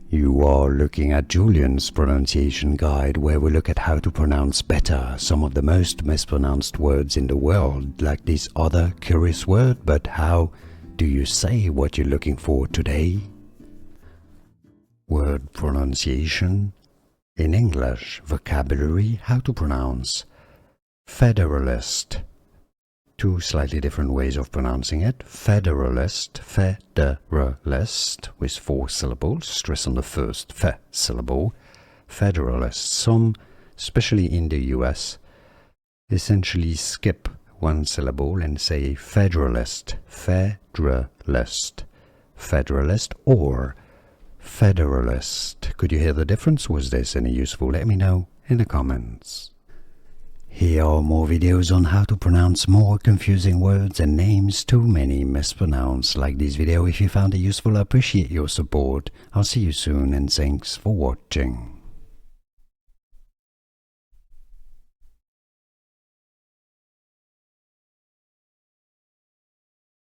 You are looking at Julian's pronunciation guide, where we look at how to pronounce better some of the most mispronounced words in the world, like this other curious word. But how do you say what you're looking for today? Word pronunciation. In English, vocabulary, how to pronounce Federalist. Two slightly different ways of pronouncing it. Federalist, Federalist, with 4 syllables, stress on the first fe syllable. Federalist. Some, especially in the US, essentially skip 1 syllable and say Federalist, Federalist, Federalist, or Federalist. Could you hear the difference? Was this any useful? Let me know in the comments. Here are more videos on how to pronounce more confusing words and names too many mispronounced. Like this video if you found it useful. I appreciate your support. I'll see you soon and thanks for watching.